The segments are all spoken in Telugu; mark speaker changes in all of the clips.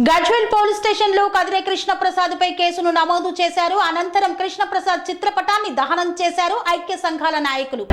Speaker 1: గజ్వేల్ పోలీస్ స్టేషన్ లో కదిరే కృష్ణప్రసాద్ పై కేసును నమోదు చేశారు. అనంతరం కృష్ణప్రసాద్ చిత్రపటాన్ని దహనం చేశారు ఐక్య సంఘాల నాయకులు.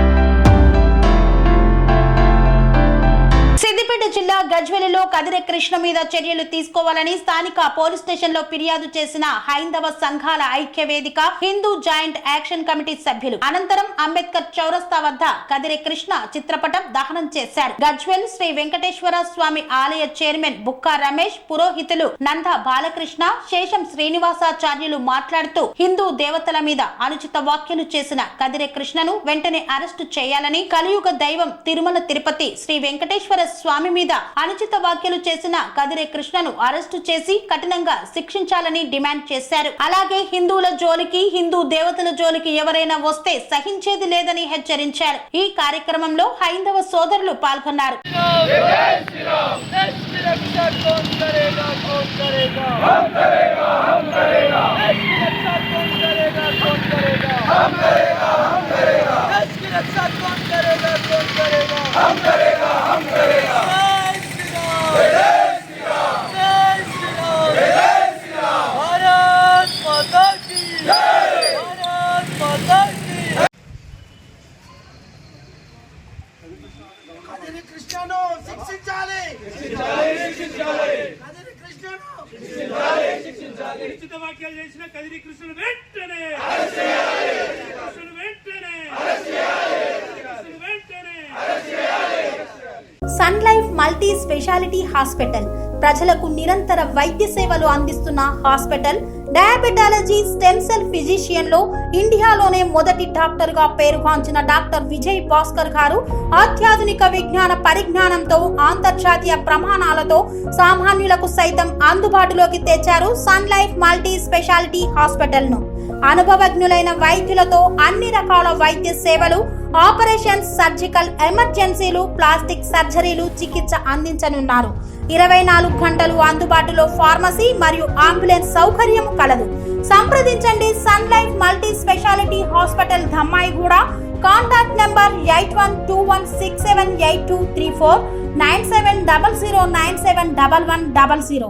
Speaker 1: సిద్దిపేట జిల్లా గజ్వేలిలో కదిరే కృష్ణ మీద చర్యలు తీసుకోవాలని స్థానిక పోలీస్ స్టేషన్ లో ఫిర్యాదు చేసిన హైందవ సంఘాల ఐక్య వేదిక హిందూ జాయింట్ యాక్షన్ కమిటీ సభ్యులు అనంతరం అంబేద్కర్ చౌరస్తా వద్ద కదిరే కృష్ణ చిత్రపటం దహనం చేశారు. గజ్వేల్ శ్రీ వెంకటేశ్వర స్వామి ఆలయ చైర్మన్ బుక్కా రమేష్, పురోహితులు నంద బాలకృష్ణ, శేషం శ్రీనివాసాచార్యులు మాట్లాడుతూ హిందూ దేవతల మీద అనుచిత వ్యాఖ్యలు చేసిన కదిరే కృష్ణను వెంటనే అరెస్టు చేయాలని, కలియుగ దైవం తిరుమల తిరుపతి శ్రీ వెంకటేశ్వర స్వామి మీద అనుచిత వ్యాఖ్యలు చేసిన కదిరే కృష్ణను అరెస్టు చేసి కఠినంగా శిక్షించాలని డిమాండ్ చేశారు. అలాగే హిందువుల జోలికి, హిందూ దేవతల జోలికి ఎవరైనా వస్తే సహించేది లేదని హెచ్చరించారు. ఈ కార్యక్రమంలో హైందవ సోదరులు పాల్గొన్నారు.
Speaker 2: కదిరి కృష్ణను శిక్షించాలి. కదిరి కృష్ణను శిక్షించాలి. ఉచిత వ్యాఖ్యలు చేసిన కదిరి కృష్ణను వెంటనే
Speaker 1: Sun Life multi speciality hospital ప్రజలకు నిరంతర వైద్య సేవలు అందిస్తున్న hospital. Diabetology, stem cell physician లో ఇండియాలోనే మొదటి డాక్టర్ గా పేరుగాంచిన డాక్టర్ విజయ్ భాస్కర్ గారు అత్యాధునిక విజ్ఞాన పరిజ్ఞానంతో అంతర్జాతీయ ప్రమాణాలతో సామాన్యులకు సైతం అందుబాటులోకి తెచ్చారు Sun Life multi speciality hospital ను. అనుభవజ్ఞులైన వైద్యులతో అన్ని రకాల వైద్య సేవలు, ఆపరేషన్స్, సర్జికల్ ఎమర్జెన్సీలు, ప్లాస్టిక్ సర్జరీలు, చికిత్స అందించనున్నారు. 24 గంటలు అందుబాటులో ఫార్మసీ మరియు అంబులెన్స్ సౌకర్యం కలదు. సంప్రదించండి Sun Life multi speciality hospital, Dhammaiguda. Contact number 8121678234, 9700971100.